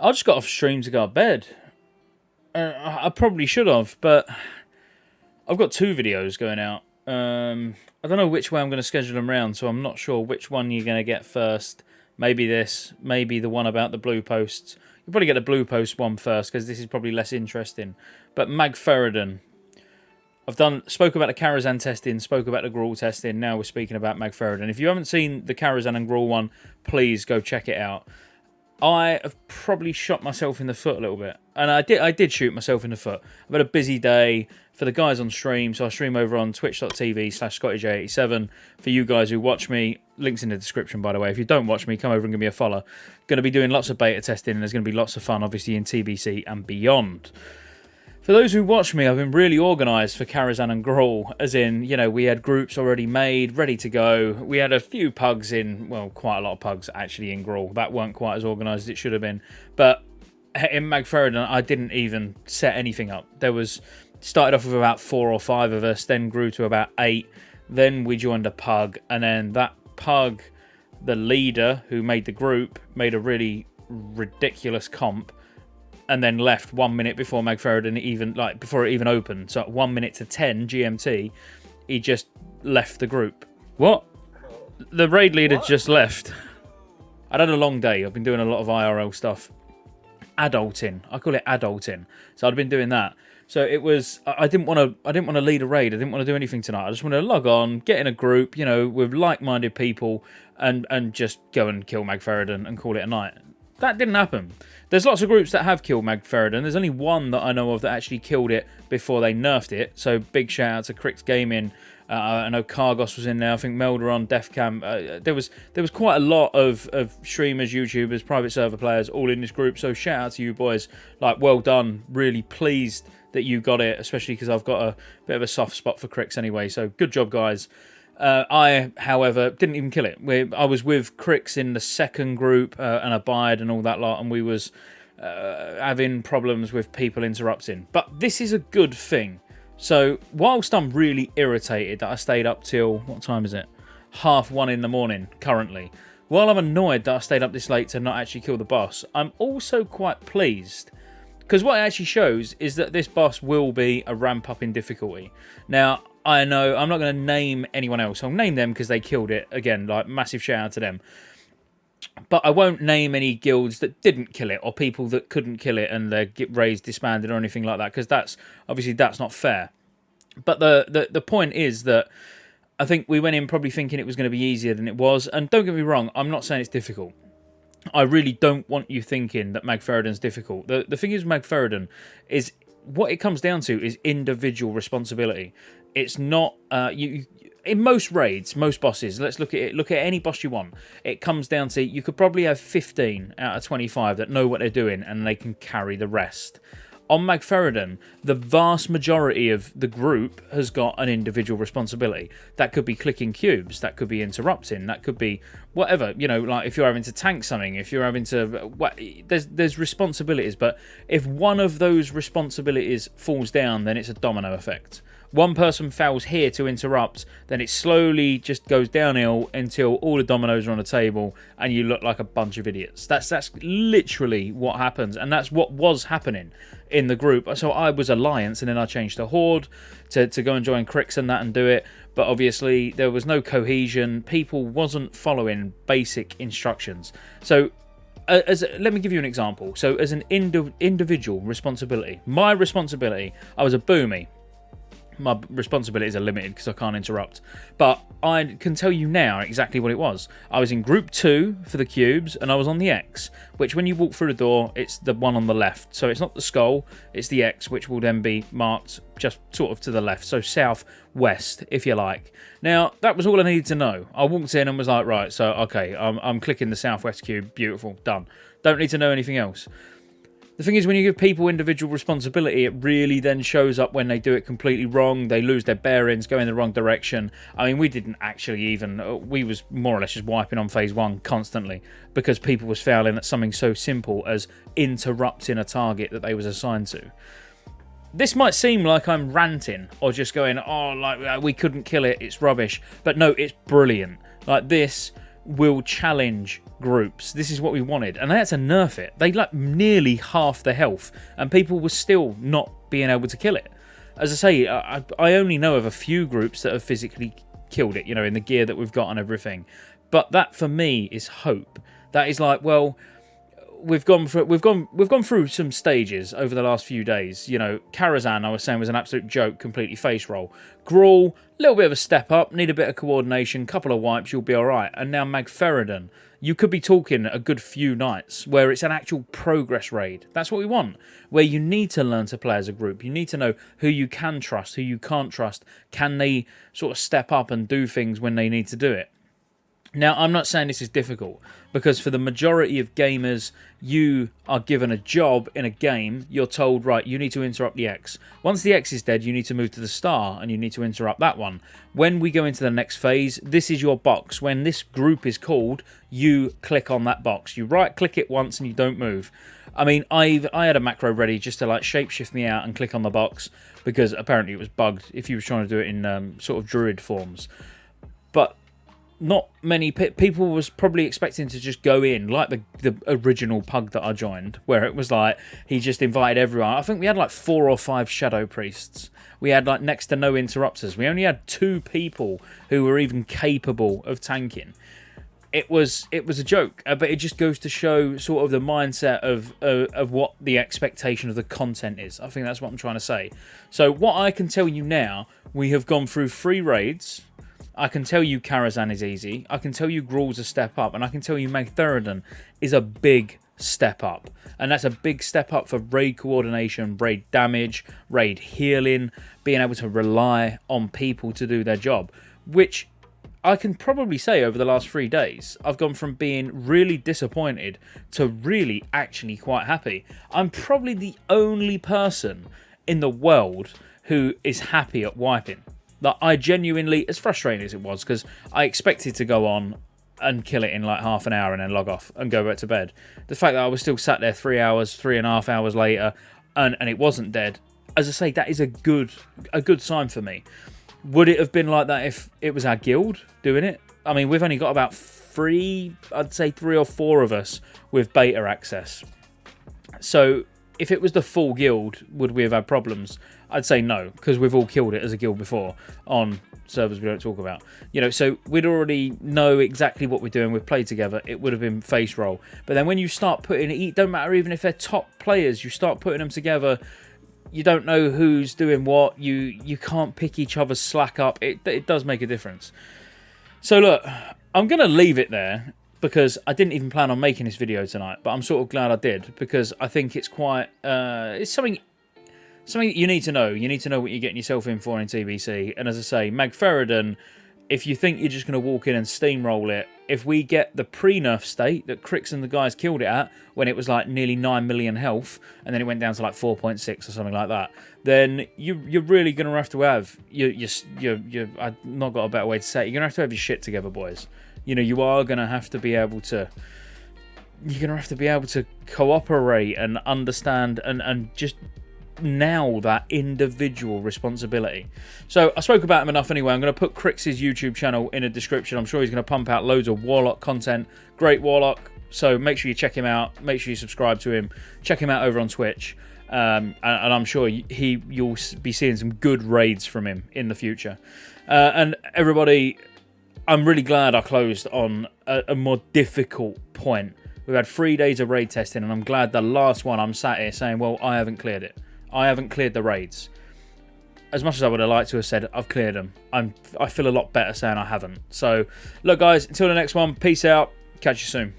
I just got off stream to go to bed. I probably should have, but I've got 2 videos going out. I don't know which way I'm going to schedule them round, so I'm not sure which one you're going to get first. Maybe this, maybe the one about the blue posts. You'll probably get the blue post one first, because this is probably less interesting. But Magtheridon. Spoke about the Karazhan testing, spoke about the Gruul testing, now we're speaking about Magtheridon. If you haven't seen the Karazhan and Gruul one, please go check it out. I have probably shot myself in the foot a little bit. And I did shoot myself in the foot. I've had a busy day for the guys on stream, so I stream over on twitch.tv/Scottejaye87. For you guys who watch me, links in the description, by the way. If you don't watch me, come over and give me a follow. Going to be doing lots of beta testing, and there's going to be lots of fun, obviously, in TBC and beyond. For those who watch me, I've been really organised for Karazhan and Gruul, as in, you know, we had groups already made, ready to go. We had a few pugs in, well, quite a lot of pugs actually in Gruul. That weren't quite as organised as it should have been. But in Magtheridon, I didn't even set anything up. Started off with about 4 or 5 of us, then grew to about 8. Then we joined a pug, and then that pug, the leader who made the group, made a really ridiculous comp. And then left 1 minute before Magtheridon before it even opened. So at 1 minute to 10 GMT, he just left the group. What? The raid leader just left. I'd had a long day. I've been doing a lot of IRL stuff. Adulting. I call it adulting. So I'd been doing that. So it was. I didn't want to lead a raid. I didn't want to do anything tonight. I just wanted to log on, get in a group, you know, with like-minded people, and just go and kill Magtheridon and call it a night. That didn't happen. There's lots of groups that have killed Magtheridon. There's only one that I know of that actually killed it before they nerfed it. So big shout out to Crix Gaming. I know Cargos was in there. I think Melderon, Defcam. There was quite a lot of streamers, YouTubers, private server players all in this group. So shout out to you boys. Like, well done. Really pleased that you got it, especially because I've got a bit of a soft spot for Crix anyway. So good job, guys. I, however, didn't even kill it. I was with Crix in the second group and Abide and all that lot, and we was having problems with people interrupting. But this is a good thing. So, whilst I'm really irritated that I stayed up till, what time is it? 1:30 in the morning, currently. While I'm annoyed that I stayed up this late to not actually kill the boss, I'm also quite pleased. Because what it actually shows is that this boss will be a ramp up in difficulty. Now, I know I'm not going to name anyone else. I'll name them because they killed it. Again, like, massive shout out to them. But I won't name any guilds that didn't kill it or people that couldn't kill it and their raids disbanded or anything like that, because that's not fair. But the point is that I think we went in probably thinking it was going to be easier than it was. And don't get me wrong, I'm not saying it's difficult. I really don't want you thinking that Magtheridon's difficult. The thing is, Magtheridon is, what it comes down to is individual responsibility. It's not in most raids, most bosses. Let's look at it. Look at any boss you want. It comes down to, you could probably have 15 out of 25 that know what they're doing and they can carry the rest. On Magtheridon, the vast majority of the group has got an individual responsibility. That could be clicking cubes, that could be interrupting, that could be whatever. You know, like if you're having to tank something, if you're having to... There's responsibilities, but if one of those responsibilities falls down, then it's a domino effect. One person fails here to interrupt, then it slowly just goes downhill until all the dominoes are on the table and you look like a bunch of idiots. That's literally what happens, and that's what was happening in the group. So I was Alliance, and then I changed to Horde to go and join Crix and that and do it. But obviously there was no cohesion. People wasn't following basic instructions. So let me give you an example. So as an individual responsibility, my responsibility, I was a boomy. My responsibilities are limited because I can't interrupt. But I can tell you now exactly what it was. I was in group 2 for the cubes, and I was on the X, which when you walk through the door, it's the one on the left. So it's not the skull, it's the X, which will then be marked just sort of to the left. So south-west, if you like. Now, that was all I needed to know. I walked in and was like, right, so, okay, I'm clicking the southwest cube. Beautiful, done. Don't need to know anything else. The thing is, when you give people individual responsibility, it really then shows up when they do it completely wrong. They lose their bearings, go in the wrong direction. I mean, we didn't actually even... We was more or less just wiping on phase 1 constantly because people was failing at something so simple as interrupting a target that they was assigned to. This might seem like I'm ranting or just going, oh, like, we couldn't kill it, it's rubbish. But no, it's brilliant. Like this... will challenge groups. This is what we wanted, and they had to nerf it. They like nearly half the health, and people were still not being able to kill it. As I say, I only know of a few groups that have physically killed it, you know, in the gear that we've got and everything. But that for me is hope. That is like, well, we've gone through some stages over the last few days. You know, Karazhan, I was saying, was an absolute joke, completely face roll. Gruul, a little bit of a step up, need a bit of coordination, couple of wipes, you'll be all right. And now Magtheridon, you could be talking a good few nights where it's an actual progress raid. That's what we want, where you need to learn to play as a group. You need to know who you can trust, who you can't trust. Can they sort of step up and do things when they need to do it? Now, I'm not saying this is difficult, because for the majority of gamers, you are given a job in a game. You're told, right, you need to interrupt the X. Once the X is dead, you need to move to the star, and you need to interrupt that one. When we go into the next phase, this is your box. When this group is called, you click on that box. You right-click it once, and you don't move. I mean, I had a macro ready just to like shapeshift me out and click on the box, because apparently it was bugged if you were trying to do it in sort of druid forms. But not many people was probably expecting to just go in like the original pug that I joined, where it was like he just invited everyone. I think we had like 4 or 5 shadow priests. We had like next to no interrupters. We only had 2 people who were even capable of tanking. It was a joke, but it just goes to show sort of the mindset of what the expectation of the content is. I think that's what I'm trying to say. So what I can tell you now, we have gone through 3 raids. I can tell you Karazhan is easy. I can tell you Gruul's a step up. And I can tell you Magtheridon is a big step up. And that's a big step up for raid coordination, raid damage, raid healing, being able to rely on people to do their job. Which I can probably say over the last 3 days, I've gone from being really disappointed to really actually quite happy. I'm probably the only person in the world who is happy at wiping. That I genuinely, as frustrating as it was, because I expected to go on and kill it in like half an hour and then log off and go back to bed. The fact that I was still sat there 3.5 hours later and it wasn't dead, as I say, that is a good sign for me. Would it have been like that if it was our guild doing it? I mean, we've only got about 3 or 4 of us with beta access. So if it was the full guild, would we have had problems? I'd say no, because we've all killed it as a guild before on servers we don't talk about. You know, so we'd already know exactly what we're doing. We've played together. It would have been face roll. But then when you start putting it, don't matter even if they're top players, you start putting them together, you don't know who's doing what. You can't pick each other's slack up. It does make a difference. So look, I'm going to leave it there, because I didn't even plan on making this video tonight, but I'm sort of glad I did, because I think it's quite, it's something that you need to know. You need to know what you're getting yourself in for in TBC. And as I say, Magtheridon, if you think you're just going to walk in and steamroll it, if we get the pre-nerf state that Crix and the guys killed it at, when it was like nearly 9 million health, and then it went down to like 4.6 or something like that, then you're really going to have I've not got a better way to say it. You're going to have your shit together, boys. You know, you are going to have to be able to... You're going to have to be able to cooperate and understand and just now that individual responsibility. So I spoke about him enough anyway. I'm going to put Crix's YouTube channel in a description. I'm sure he's going to pump out loads of Warlock content. Great Warlock. So make sure you check him out. Make sure you subscribe to him. Check him out over on Twitch. And I'm sure you'll be seeing some good raids from him in the future. And everybody, I'm really glad I closed on a more difficult point. We've had 3 days of raid testing, and I'm glad the last one I'm sat here saying, well, I haven't cleared it. I haven't cleared the raids. As much as I would have liked to have said I've cleared them, I feel a lot better saying I haven't. So, look guys, until the next one, peace out. Catch you soon.